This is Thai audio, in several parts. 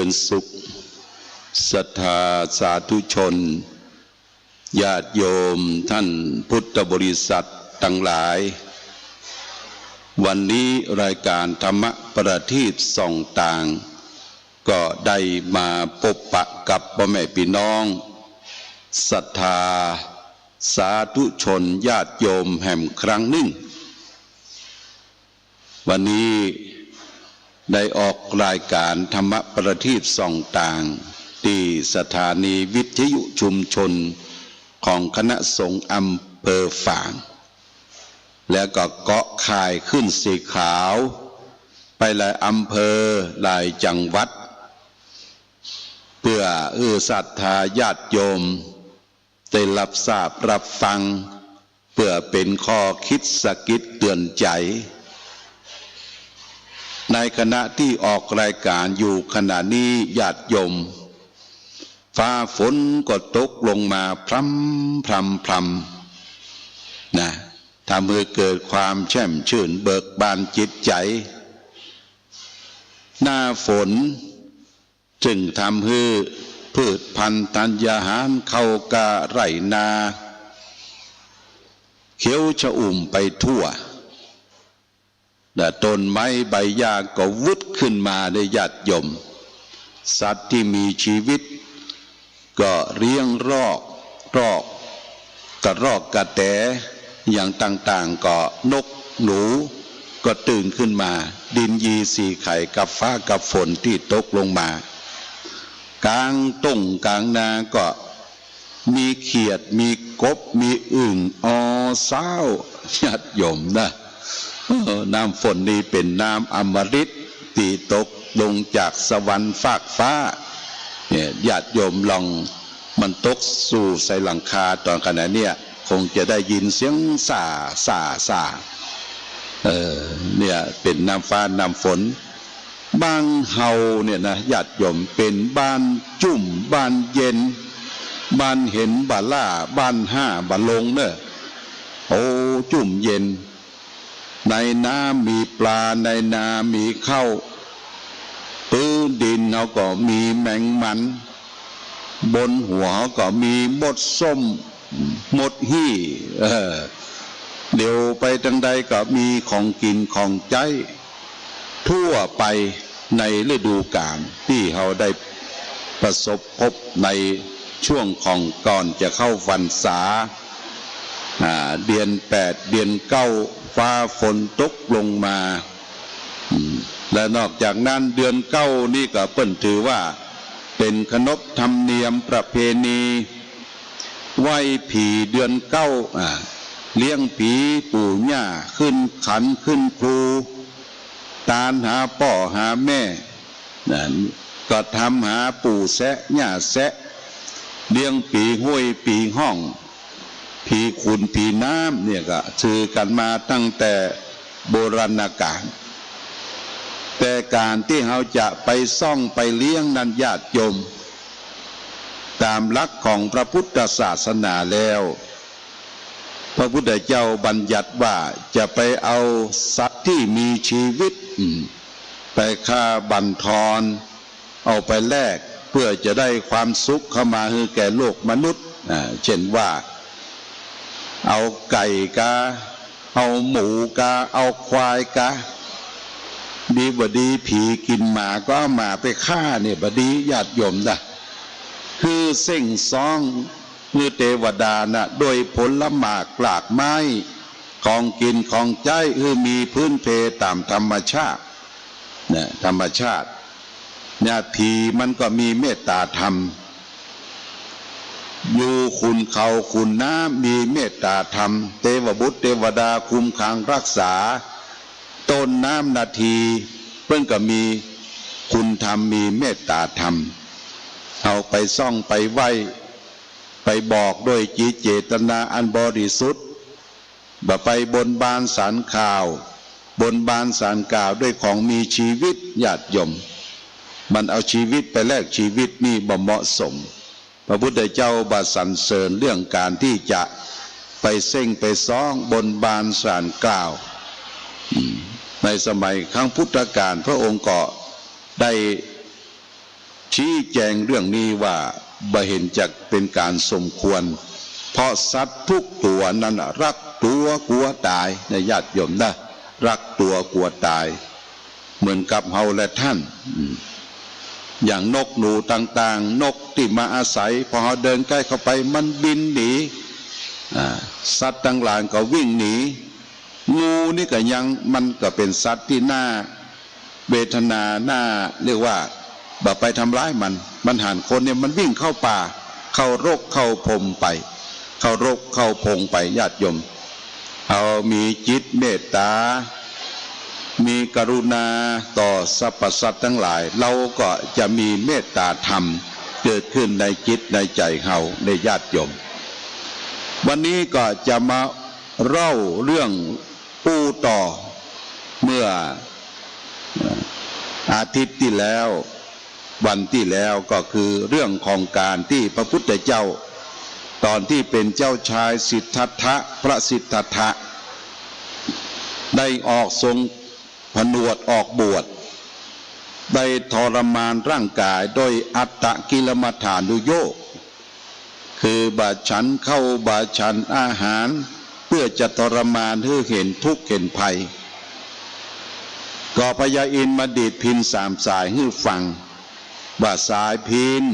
ญสุขศรัทธาสาธุชนญาติโยมท่านพุทธบริษัททั้งหลายวันนี้รายการธรรมประทีปส่องต่างก็ได้มาพบปะกับพ่อแม่พี่น้องศรัทธาสาธุชนญาติโยมแห่งครั้งหนึ่งวันนี้ได้ออกรายการธรรมประทีปส่องต่างที่สถานีวิทยุชุมชนของคณะสงฆ์อำเภอฝางแล้วก็เกาะข่ายขึ้นสีขาวไปหลายอำเภอหลายจังหวัดเพื่อศรัทธาญาติโยมได้รับทราบรับฟังเพื่อเป็นข้อคิดสะกิดเตือนใจในขณะที่ออกรายการอยู่ขณะนี้ญาติโยมฟ้าฝนก็ตกลงมาพรำนะทำให้เกิดความแช่มชื่นเบิกบานจิตใจหน้าฝนจึงทำให้พืชพันธุ์ธัญญาหารเข้ากะไรนาเขียวชอุ่มไปทั่วแต่ต้นไม้ใบหญ้าก็วุดขึ้นมาในญาติโยมสัตว์ที่มีชีวิตก็เลี้ยงรอกกระรอกกระแตอย่างต่างๆก็นกหนูก็ตื่นขึ้นมาดินยีสีไข่กับฟ้ากับฝนที่ตกลงมากลางต้งกลางนาก็มีเขียดมีกบมีอึ่งเศร้าญาติโยมนะน้ำฝนนี้เป็นน้ำอมฤตที่ตกลงจากสวรรค์ฟากฟ้าเนี่ยญาติโยมลองมันตกสู่ใส่หลังคาตอนขณะเนี้ยคงจะได้ยินเสียงส่าเนี่ยเป็นน้ำฟ้าน้ำฝนบ้านเฮาเนี่ยนะญาติโยมเป็นบ้านจุ่มบ้านเย็นบ้านเห็นบ้านล่าบ้านห้าบ้านลงเนอะจุ่มเย็นในน้ำมีปลาในนามีข้าวพื้นดินเขาก็มีแมงมันบนหัวเขาก็มีมดส้มมดหี้เดี๋ยวไปทางใดก็มีของกินของใจทั่วไปในฤดูกาลที่เขาได้ประสบพบในช่วงของก่อนจะเข้าพรรษาเดือน8เดือน9ฟ้าฝนตกลงมาและนอกจากนั้นเดือน9นี่ก็เปิ้นถือว่าเป็นขนบธรรมเนียมประเพณีไหว้ผีเดือน9เลี้ยงผีปู่ย่าขึ้นขันขึ้นครูตาลหาพ่อหาแม่ก็ทำหาปู่แสะย่าแสะเลี้ยงผีห้วยผีห้องผีขุนผีน้ำเนี่ยก็ถือกันมาตั้งแต่โบราณกาลแต่การที่เราจะไปซ่องไปเลี้ยงนั้นญาติโยมตามหลักของพระพุทธศาสนาแล้วพระพุทธเจ้าบัญญัติว่าจะไปเอาสัตว์ที่มีชีวิตไปฆ่าบั่นทอนเอาไปแลกเพื่อจะได้ความสุขเข้ามาให้แก่โลกมนุษย์เช่นว่าเอาไก่กาเอาหมูกาเอาควายกาดีบดีผีกินหมาก็เอาหมาไปฆ่าเนี่ยบดีญาติโยมนะคือเส้งซองมือเทวดานะโดยผลหมากหลากไม้ของกินของใจมีพื้นเพตามธรรมชาติเนี่ยธรรมชาติเนี่ยผีมันก็มีเมตตาธรรมอยู่คุณเขาคุณน้ำมีเมตตาธรรมเทวบุตรเทวดาคุ้มขังรักษาต้นน้ำนาทีเพิ่งก็มีคุณธรรมมีเมตตาธรรมเอาไปซ่องไปไหว้ไปบอกโดยจิตเจตนาอันบริสุทธิ์บ่ไปบนบานสารข่าวบนบานสารกล่าวด้วยของมีชีวิตญาติโยมมันเอาชีวิตไปแลกชีวิตนี่บ่เหมาะสมพระพุทธเจ้าบัดสรรเสริญเรื่องการที่จะไปเส้งไปซ้องบนบานสารกล่าวในสมัยครั้งพุทธกาลพระองค์ก็ได้ ชี้แจงเรื่องนี้ว่าบ่เห็นจะเป็นการสมควรเพราะสัตว์ทุกตัวนั้นรักตัวกลัวตายในญาติโยมนะรักตัวกลัวตายเหมือนกับเฮาและท่านอย่างนกหนูต่างๆนกที่มาอาศัยพอเราเดินใกล้เข้าไปมันบินหนีสัตว์ต่างหลายก็วิ่งหนีงูนี่ก็ยังมันก็เป็นสัตว์ที่น่าเวทนาน่าเรียกว่าแบบไปทำร้ายมันหันคนเนี่ยมันวิ่งเข้าป่าเข้ารกเข้าพงไปเข้ารกเข้าพงไปญาติโยมเอามีจิตเมตตามีกรุณาต่อสรรพสัตว์ทั้งหลายเราก็จะมีเมตตาธรรมเกิดขึ้นในจิตในใจเฮาในญาติโยมวันนี้ก็จะมาเล่าเรื่องปูต่อเมื่ออาทิตย์ที่แล้ววันที่แล้วก็คือเรื่องของการที่พระพุทธเจ้าตอนที่เป็นเจ้าชายสิทธัตถะพระสิทธัตถะได้ออกทรงผนวดออกบวชได้ทรมานร่างกายโดยอัตตกิลมัฏฐานุโยคคือบาฉันเข้าบาฉันอาหารเพื่อจะทรมานให้เห็นทุกข์เห็นภัยก็พญาอินทร์มาดีดพิณสามสายให้ฟังว่าสายพิณ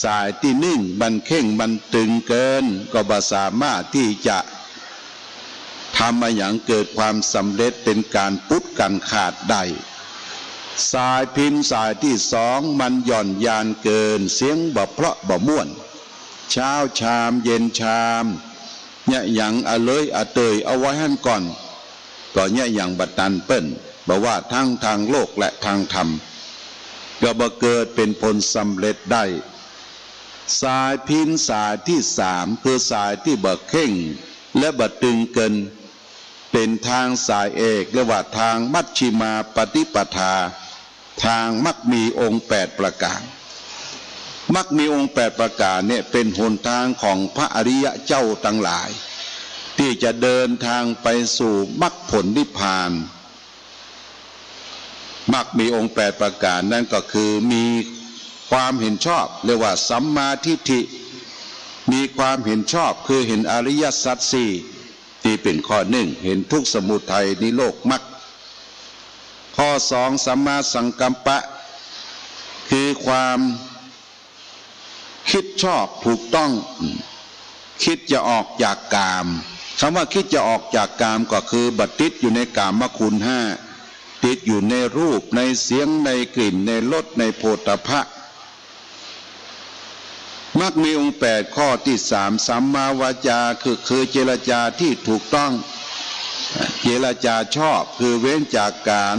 สายที่นิ่งมันเข่งมันตึงเกินก็บ่สามารถที่จะทำมาอย่างเกิดความสำเร็จเป็นการปุดกันขาดได้สายพิณสายที่สองมันหย่อนยานเกินเสียงบ่เพราะบ่ม่วนเช้าชามเย็นชามเนี่ยอย่างเลยเตยเอาไว้ให้ก่อนก็เนี่ยอย่างบัดนั้นเปิ้นบอกว่าทั้งทางโลกและทางธรรมก็บ่เกิดเป็นผลสำเร็จได้สายพิณสายที่สามคือสายที่บ่เข่งและบ่ตึงเกินเป็นทางสายเอกเรียกว่าทางมัชฌิมาปฏิปทาทางมักมีองค์8ประการมักมีองค์8ประการเนี่ยเป็นหนทางของพระอริยะเจ้าทั้งหลายที่จะเดินทางไปสู่มรรคผลนิพพานมักมีองค์8ประการนั่นก็คือมีความเห็นชอบเรียกว่าสัมมาทิฏฐิมีความเห็นชอบคือเห็นอริยสัจสี่ที่เป็นข้อหนึ่งเห็นทุกข์สมุทัยนิโรธมรรคข้อสองสัมมาสังกัปปะคือความคิดชอบถูกต้องคิดจะออกจากกามคำว่าคิดจะออกจากกามก็คือบัติดอยู่ในกามคุณห้าติดอยู่ในรูปในเสียงในกลิ่นในรสในโผฏฐัพพะมักมีองค์8ข้อที่3สัมมาวาจาคือเจรจาที่ถูกต้องเจรจาชอบคือเว้นจากการ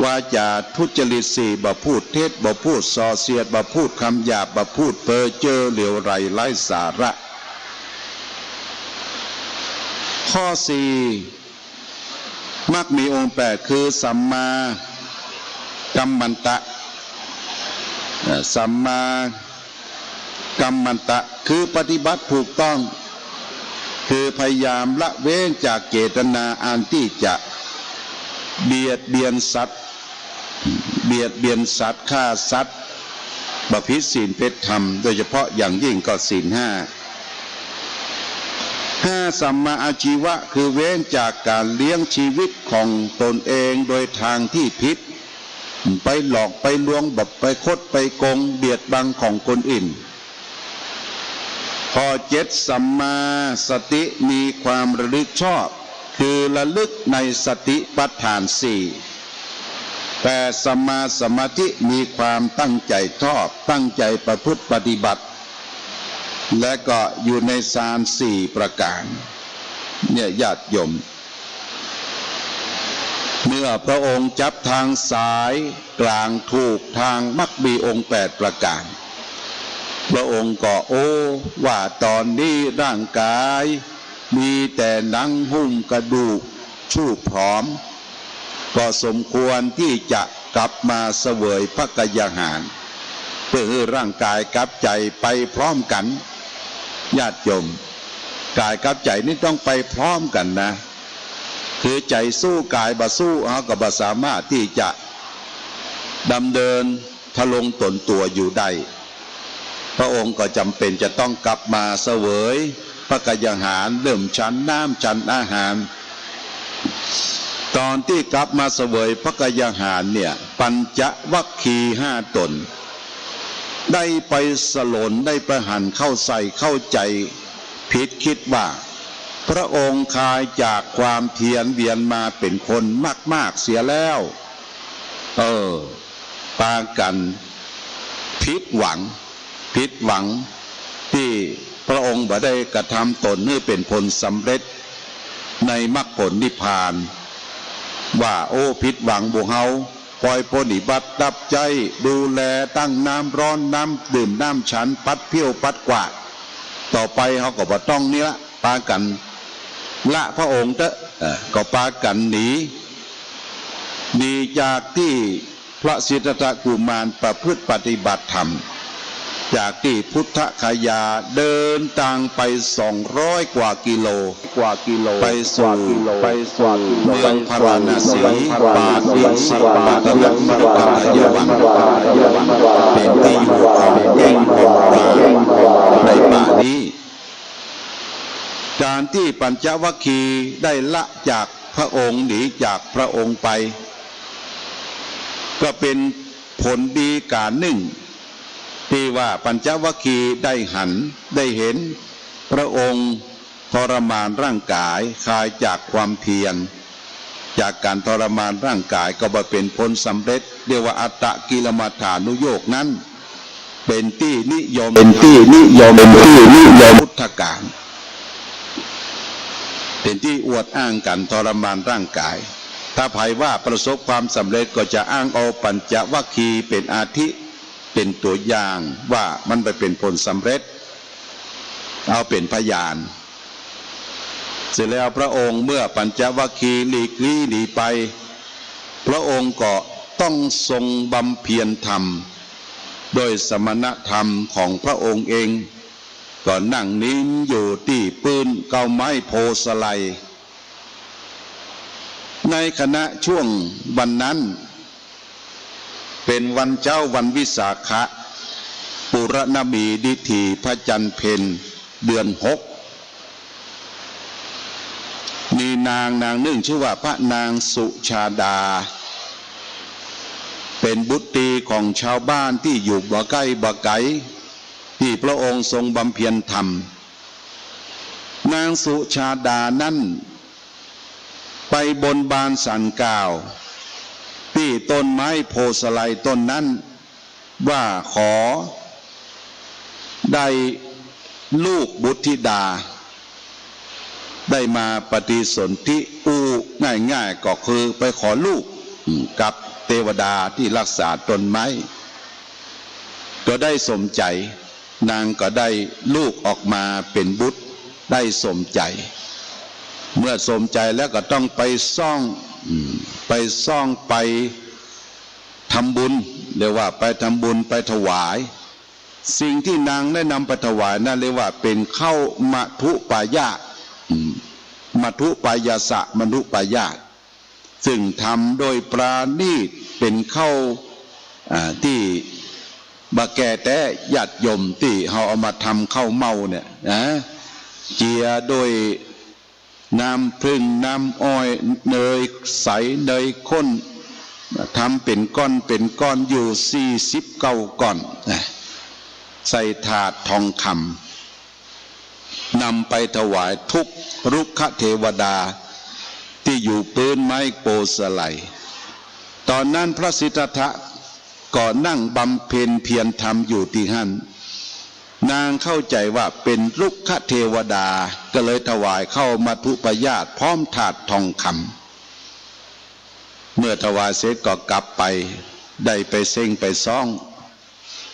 วาจาทุจริต4บ่พูดเท็จบ่พูดส่อเสียดบ่พูดคำหยาบบ่พูดเพ้อเจ้อเหลวไหลไร้สาระข้อ4มักมีองค์8คือสัมมากัมมันตะสัมมากัมมันตะคือปฏิบัติถูกต้องคือพยายามละเว้นจากเจตนาอันที่จะเบียดเบียนสัตว์ฆ่าสัตว์ประพฤติศีลเพชรธรรมโดยเฉพาะอย่างยิ่งก็ศีล5สัมมาอาชีวะคือเว้นจากการเลี้ยงชีวิตของตนเองโดยทางที่ผิดไปหลอกไปลวงแบบไปคดไปโกงเบียดบังของคนอื่นข้อ7สัมมาสติมีความระลึกชอบคือระลึกในสติปัฏฐาน4แต่สัมมาสมาธิมีความตั้งใจชอบตั้งใจประพฤติปฏิบัติและก็อยู่ในฌาน4ประการเนี่ยญาติโยมเมื่อพระองค์จับทางสายกลางถูกทางมักมีองค์8ประการพระองค์ก็ว่าตอนนี้ร่างกายมีแต่หนังหุ้มกระดูกชูบผอมก็สมควรที่จะกลับมาเสวยพระกยาหารเพื่อให้ร่างกายกับใจไปพร้อมกันญาติโยมกายกับใจนี่ต้องไปพร้อมกันนะคือใจสู้กายบ่สู้ก็บ่สามารถที่จะ ดำเดินทะลงตนตัวอยู่ได้พระองค์ก็จำเป็นจะต้องกลับมาเสวยพระกยาหารเริ่มฉันน้ำฉันอาหารตอนที่กลับมาเสวยพระกยาหารเนี่ยปัญจวัคคีย์5 ตนได้ไปสลนได้ประหันเข้าใส่เข้าใจผิดคิดว่าพระองค์คลายจากความเพียรเวียนมาเป็นคนมากๆเสียแล้วปากันผิดหวังที่พระองค์บ่ได้กระทำตนให้เป็นผลสำเร็จในมรรคผลนิพพานว่าโอ้ผิดหวังบุเฮาปล่อยปฏิบัติดับใจดูแลตั้งน้ำร้อนน้ำดื่มน้ำฉันปัดเพี้ยวปัดกวาดต่อไปเขาก็บ่ต้องนี้ละปากันละพระองค์ก็ปากันหนีจากที่พระสิทธัตถกุมารประพฤติปฏิบัติธรรมจากที่พุทธคยาเดินทางไป200 กว่ากิโลไปสู่เมืองพาราณสีป่าดินสิปาตนักมรกายวันเป็นที่อยู่ของเย่งของราในป่านี้การที่ปัญจวัคคีย์ได้ละจากพระองค์หนีจากพระองค์ไปก็เป็นผลดีการหนึ่งที่ว่าปัญจวัคคีย์ได้เห็นพระองค์ทรมานร่างกายคลายจากความเพียรจากการทรมานร่างกายก็มาเป็นผลสำเร็จเรียกว่าอัตตกิลมัฏฐานุโยคนั้นเป็นที่นิยมพุทธกาลเป็นที่อวดอ้างกันทรมานร่างกายถ้าภัยว่าประสบความสำเร็จก็จะอ้างเอาปัญจวัคคีย์เป็นอาทิเป็นตัวอย่างว่ามันไปเป็นผลสำเร็จเอาเป็นพยานเสร็จแล้วพระองค์เมื่อปัญจวัคคีย์หลีกลี่หนีไปพระองค์ก็ต้องทรงบำเพ็ญธรรมโดยสมณธรรมของพระองค์เองก็นั่งนิ่งอยู่ที่ปืนเกาไม้โพสไลในขณะช่วงวันนั้นเป็นวันเจ้าวันวิสาขะปุรณมีดิถีพระจันทร์เพ็ญเดือน6มีนางหนึ่งชื่อว่าพระนางสุชาดาเป็นบุตรีของชาวบ้านที่อยู่บ่ใกล้บ่ไกลที่พระองค์ทรงบำเพ็ญธรรมนางสุชาดานั้นไปบนบานสันกล่าวที่ต้นไม้โพสไลต้นนั้นว่าขอได้ลูกบุตรธิดาได้มาปฏิสนธิง่ายๆก็คือไปขอลูกกับเทวดาที่รักษาต้นไม้ก็ได้สมใจนางก็ได้ลูกออกมาเป็นบุตรได้สมใจเมื่อสมใจแล้วก็ต้องไปซ่องไปทำบุญเรียกว่าไปทำบุญไปถวายสิ่งที่นางได้นำไปถวายนั่นเรียกว่าเป็นข้าวมัทุปายาตมัทุปายาสะมนุปายาตซึ่งทำโดยปราณีตเป็นข้าวที่บาแก่แต่ญาติโยมที่เขาเอามาทำข้าวเมาเนี่ยเจียโดยน้ำพึ่งน้ำอ้อยเนยใสเนยข้นทำเป็นก้อนอยู่49 ก้อนใส่ถาดทองคำนำไปถวายทุกรุกขเทวดาที่อยู่พื้นไม้โปสไลตอนนั้นพระสิทธัตถะก็นั่งบำเพ็ญเพียรธรรมอยู่ที่นั่นนางเข้าใจว่าเป็นรุกขเทวดาก็เลยถวายเข้ามัทุปายาตพร้อมถาดทองคำเมื่อถวายเสร็จก็กลับไปได้ไปเส้งไปซ่อง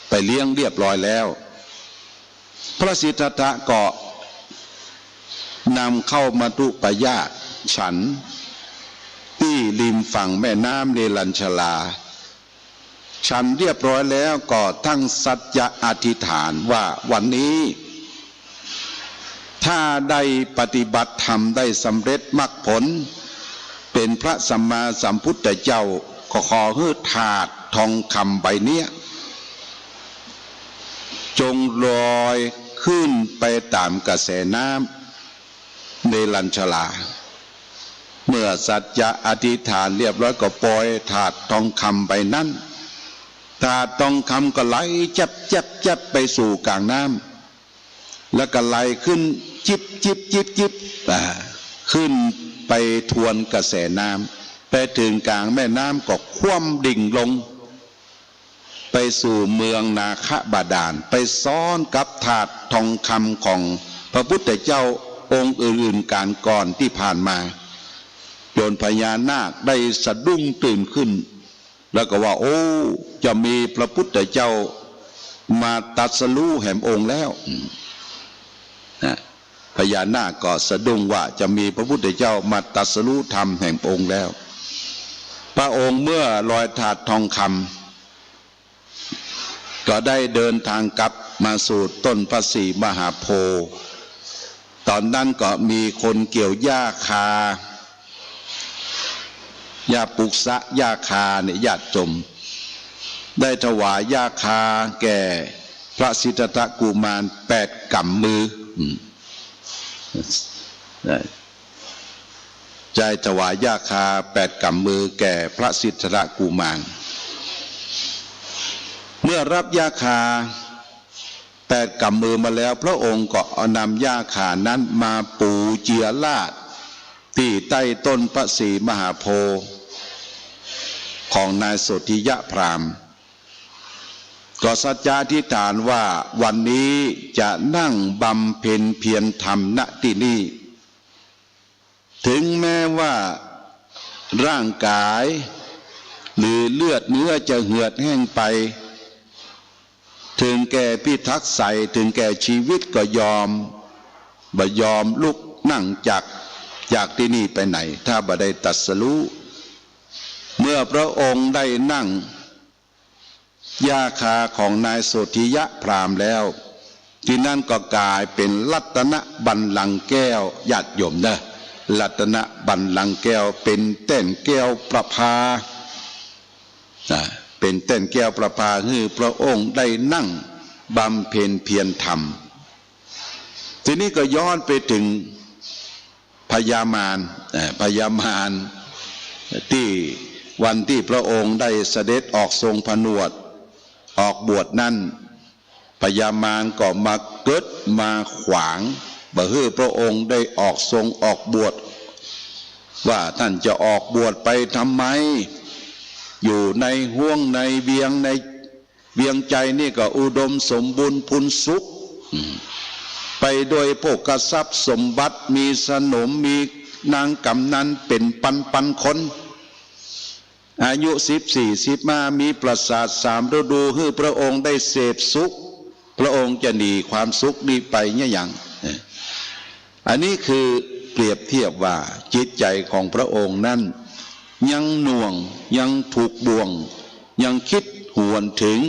ไปเลี้ยงเรียบร้อยแล้วพระสิทธัตถะก็นำเข้ามัทุปายาตฉันที่ริมฝั่งแม่น้ำเนรัญชลาฉันเรียบร้อยแล้วก็ทั้งสัจจะอธิษฐานว่าวันนี้ถ้าได้ปฏิบัติธรรมได้สำเร็จมรรคผลเป็นพระสัมมาสัมพุทธเจ้าก็ขอให้ถาด ทองคำใบเนี้ยจงลอยขึ้นไปตามกระแสน้ำในลัญชลาเมื่อสัจจะอธิษฐานเรียบร้อยก็ปล่อยถาดทองคำใบนั้นถาดทองคำก็ไหลจับไปสู่กลางน้ำแล้วก็ไหลขึ้นจิบขึ้นไปทวนกระแสน้ำไปถึงกลางแม่น้ำก็คว่ำดิ่งลงไปสู่เมืองนาคบาดาลไปซ้อนกับถาดทองคำของพระพุทธเจ้าองค์อื่นๆการก่อนที่ผ่านมาจนพญานาคได้สะดุ้งตื่นขึ้นแล้วก็ว่าโอ้จะมีพระพุทธเจ้ามาตรัสรู้แห่งองค์แล้วพญานาคก็สะดุ้งว่าจะมีพระพุทธเจ้ามาตรัสรู้ธรรมแห่งองค์แล้วพระองค์เมื่อลอยถาดทองคำก็ได้เดินทางกลับมาสู่ต้นพระศรีมหาโพธิ์ตอนนั้นก็มีคนเกี่ยวหญ้าคาหญ้าปุกษะหญ้าคาเนี่ยญาติโยมได้ถวายหญ้าคาแก่พระสิทธัตถกุมาร8 กำมือใจถวายหญ้าคา8 กำมือแก่พระสิทธัตถกุมารเมื่อรับหญ้าคา8 กำมือมาแล้วพระองค์ก็เอานำหญ้าคานั้นมาปูเจียราชที่ใต้ต้นพระศรีมหาโพธิ์ของนายโสธิยะพราหมณ์ก็สัจจาธิษฐานว่าวันนี้จะนั่งบำเพ็ญเพียรธรรมณที่นี้ถึงแม้ว่าร่างกายหรือเลือดเนื้อจะเหือดแห้งไปถึงแก่พิทักษ์ใสถึงแก่ชีวิตก็ยอมลุกนั่งจากที่นี่ไปไหนถ้าบ่ได้ตรัสรู้เมื่อพระองค์ได้นั่งหญ้าคาของนายโสธิยะพราหมณ์แล้วที่นั่นก็กลายเป็นรัตนบัลลังก์แก้วญาติโยมนะรัตนบัลลังก์แก้วเป็นเต้นแก้วประภาเป็นเต้นแก้วประภาคือพระองค์ได้นั่งบำเพ็ญเพียรธรรมทีนี้ก็ย้อนไปถึงพญามารที่วันที่พระองค์ได้เสด็จออกทรงผนวดออกบวชนั้นพญามารก็มาเกิดมาขวางบ่ให้พระองค์ได้ออกทรงออกบวชว่าท่านจะออกบวชไปทำไมอยู่ในห้วงในเวียงใจนี่ก็อุดมสมบูรณ์พูนสุขไปโดยโภคทรัพย์สมบัติมีสนมมีนางกำนันเป็นปันคนอายุ14-15มีปราสาท3 ฤดูให้พระองค์ได้เสพสุขพระองค์จะหนีความสุขนี้ไปเนี่ยอย่างอันนี้คือเปรียบเทียบว่าจิตใจของพระองค์นั้นยังหน่วงยังถูกบ่วงยังคิดหวนถึง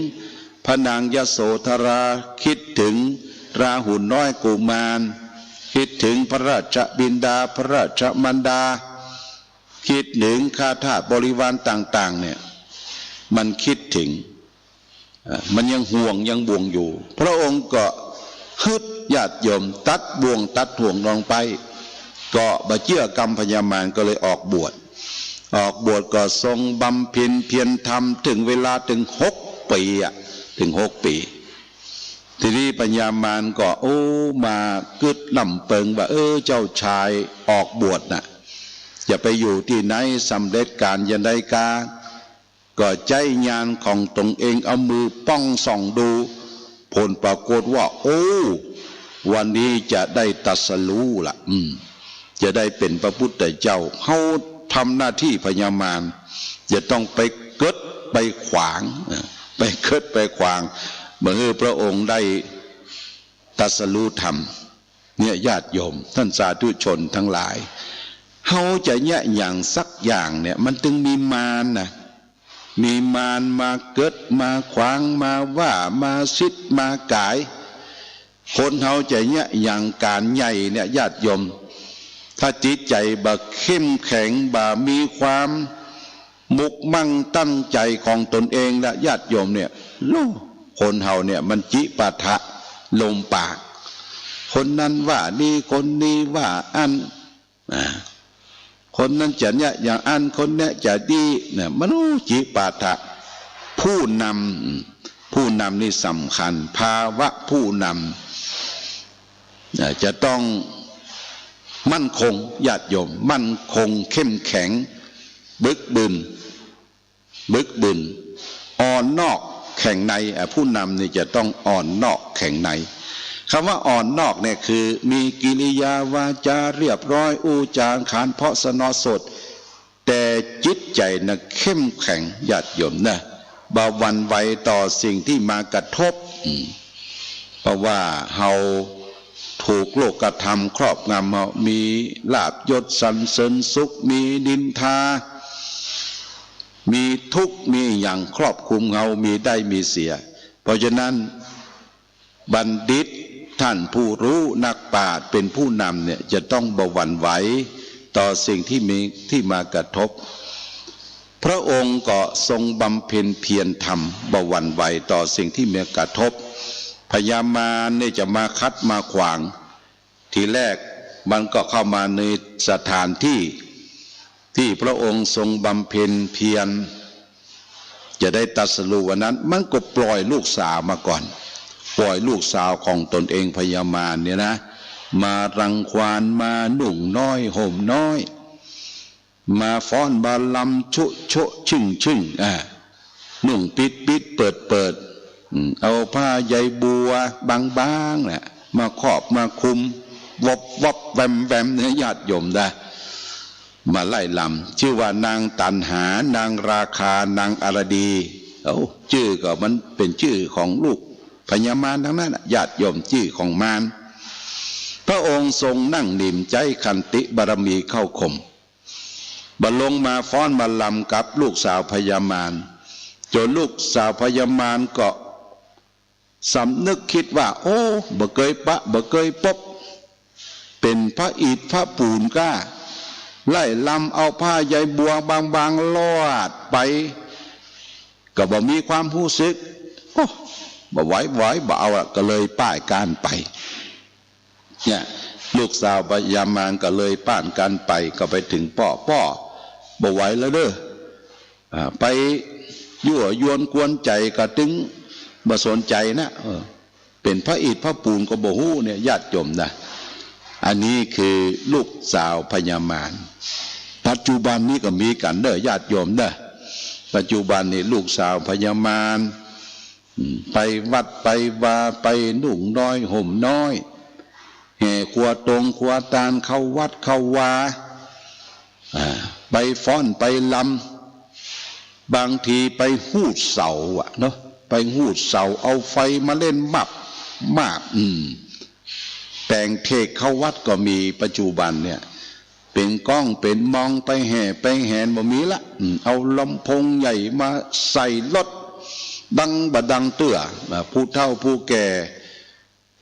พระนางยโสธราคิดถึงราหุลน้อยกุมารคิดถึงพระราชบิดาพระราชมารดาคิดถึงข้าทาสบริวารต่างๆเนี่ยมันคิดถึงมันยังห่วงยังบ่วงอยู่พระองค์ก็ฮึดญาติโยมตัดบ่วงตัดห่วงลงไปก็บ่เชื่อกรรมพญามารก็เลยออกบวชก็ทรงบำเพ็ญเพียรธรรมถึงเวลาถึง6 ปีถึง6 ปีทีนี้พญามารก็มากึดลำเปิงว่าเจ้าชายออกบวชน่ะจะไปอยู่ที่ไหนสำเร็จการยันใดกาก็ใจญาณของตนเองเอามือป้องส่องดูผลปรากฏว่าวันนี้จะได้ตรัสรู้ล่ะจะได้เป็นพระพุทธเจ้าเขาทำหน้าที่พญามารจะต้องไปเกิดไปขวางเมื่อพระองค์ได้ตรัสรู้ธรรมเนี่ยญาติโยมท่านสาธุชนทั้งหลายเขาจะแยะอย่างสักอย่างเนี่ยมันจึงมีมารนะมีมารมาเกิดมาขวางมาว่ามาซิดมากายคนเขาจะแยะอย่างการใหญ่เนี่ยญาติโยมถ้าจิตใจบ่เข้มแข็งบ่มีความ มุกมั่งตั้งใจของตนเองและญาติโยมเนี่ยคนเฮาเนี่ยมันจิปาถะลมปากคนนั้นว่านี่คนนี้ว่าอันคนนั้นจะเนี่ยอย่างอันคนเนี้ยจะดีเนี่ยมนุจิปาถะผู้นำนี่สำคัญภาวะผู้นำจะต้องมั่นคงญาติโยมมั่นคงเข้มแข็งบึกบึนอ่อนนอกแข็งในผู้นำนี่จะต้องอ่อนนอกแข็งในคำว่าอ่อนนอกเนี่ยคือมีกิริยาวาจาเรียบร้อยอูจางขานเพาะสนอสดแต่จิตใจนะเข้มแข็งญาติโยมนะบ่หวั่นไหวต่อสิ่งที่มากระทบเพราะว่าเฮาถูกโลกธรรมครอบงำเฮามีลาภยศสรรเสริญสุขมีนินทามีทุกข์มีอย่างครอบคลุมเฮามีได้มีเสียเพราะฉะนั้นบัณฑิตท่านผู้รู้นักปราชญ์เป็นผู้นำเนี่ยจะต้องบ่หวั่นไหวต่อสิ่งที่มากระทบพระองค์ก็ทรงบำเพ็ญเพียรธรรมบ่หวั่นไหวต่อสิ่งที่มากระทบพญามารเนี่ยจะมาคัดมาขวางทีแรกมันก็เข้ามาในสถานที่พระองค์ทรงบำเพ็ญเพียรจะได้ตรัสรู้วันนั้นมันก็ปล่อยลูกสาวมาก่อนปล่อยลูกสาวของตนเองพญามารเนี่ยนะมารังควานมาหนุ่งน้อยห่มน้อยมาฟ้อนบาลำโชชึ่งหนุ่งปิดเปิดเอาผ้าใยบัวบางๆเนี่ยมาครอบมาคุมวับแวมเนี่ยญาติโยมได้มาไล่ลำชื่อว่านางตันหานางราคานางอรดีชื่อก็มันเป็นชื่อของลูกพญามารทั้งนั้นญาติโยมชื่อของมารพระองค์ทรงนั่งนิ่มใจขันติบารมีเข้าข่มบรรลงมาฟ้อนมาลำกับลูกสาวพญามารจนลูกสาวพญามารก็สำนึกคิดว่าโอ้บ่เคยพบเป็นพระอิฐพระปูนก้าไล่ลำเอาผ้าใยบัวบางลอดไปก็บ่มีความรู้สึกบ่ไหวบ่เอาก็เลยป้ายการไปเนี่ยลูกสาวพญามารก็เลยป้านการไปก็ไปถึงพ่อบ่ไหวแล้วเด้อไปยั่วยวนกวนใจก็ถึงบ่สนใจนะเป็นพระอิฐพระปูนก็บ่ฮู้เนี่ยญาติโยมนะอันนี้คือลูกสาวพญามารปัจจุบันนี้ก็มีกันเด้อญาติโยมเด้อปัจจุบันนี้ลูกสาวพญามารไปวัดไปวาไปนุ่งน้อยห่มน้อยแห่ขวตรงขวตาลเข้าวัดเข้าวาไปฟ้อนไปลำบางทีไปหูดเสาเนาะไปหูดเสาเอาไฟมาเล่นมากแต่งเทกเข้าวัดก็มีปัจจุบันเนี่ยเป็นก้องเป็นมองไปแห่ไปแหนบ่มีละเอาลำโพงใหญ่มาใส่รถดังเตื้อผู้เฒ่าผู้แก่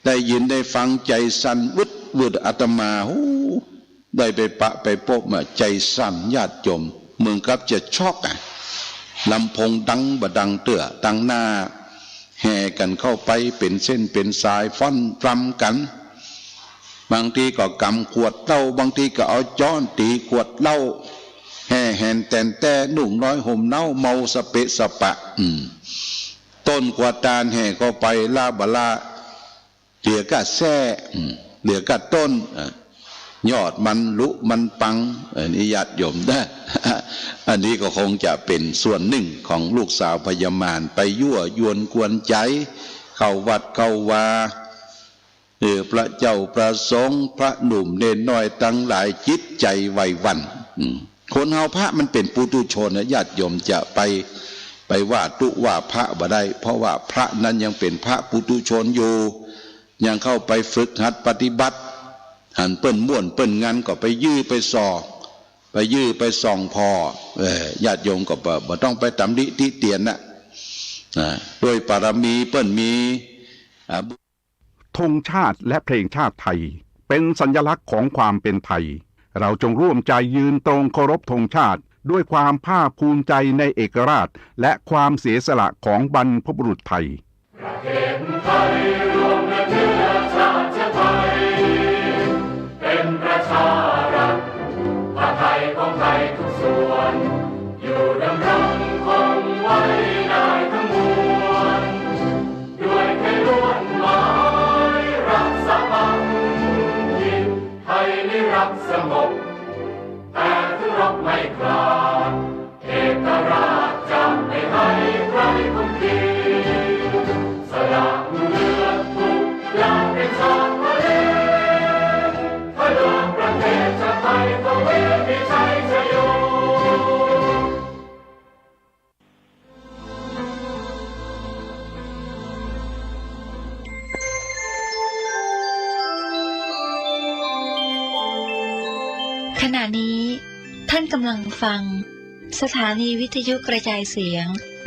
ได้ยินได้ฟังใจสั่นวึดอาตมาได้ไปปะไปพบใจสั่นญาติโยมเหมือนกับจะช็อกลำโพงดังเตื้อตั้งหน้าแห่กันเข้าไปเป็นเส้นเป็นสายฟ้อนรำกันบางทีก็กำขวดเหล้าบางทีก็เอาจ้อนตีขวดเหล้าแห่แหนแต่นุ่งน้อยห่มเน่าเมาสเปะสปะต้นขวดตาลแห่เข้าไปลาบลาเหลือก็แซ่เหลือก็ต้นยอดมันลุมันปังนี่ญาติโยมนะอันนี้ก็คงจะเป็นส่วนหนึ่งของลูกสาวพญามารไปยั่วยวนกวนใจเข้าวัดเข้าวาพระเจ้าประสงค์พระหนุ่มเนนน้อยตั้งหลายจิตใจไววันคนเฮาพระมันเป็นปุถุชนญาติโยมจะไปว่าตุว่าพระบ่ได้เพราะว่าพระนั้นยังเป็นพระปุถุชนอยู่ยังเข้าไปฝึกหัดปฏิบัติหันเปิ้นม่วนเปิ้นงานก็ไปยื้อไปส่องพอญาติโยมก็บ่ต้องไปตำหนิติเตียนนะด้วยปารมีเปิ้นมีธงชาติและเพลงชาติไทยเป็นสัญลักษณ์ของความเป็นไทยเราจงร่วมใจยืนตรงเคารพธงชาติ ด้วยความภาคภูมิใจในเอกราชและความเสียสละของบรรพบุรุษไทยประเทศไทยรวมและเชื้อชาติไทยเป็นประชารัฐผ้าไทยของไทยทุกส่วนอยู่ดำรงคงไว้ได้ทั้งมวลด้วยแค่ล้วนหมายรักษาพันธินไทยนิรักสงบแต่ถึงรบไม่กล้าเอกราชจะไม่ให้ใครคุมขีสละเลือดทุกอย่างเป็นชาติทะเลถ้าเลือกประเทศชาติไทยก็เวทีชัยชโยขณะนี้ท่านกำลังฟังสถานีวิทยุกระจายเสียง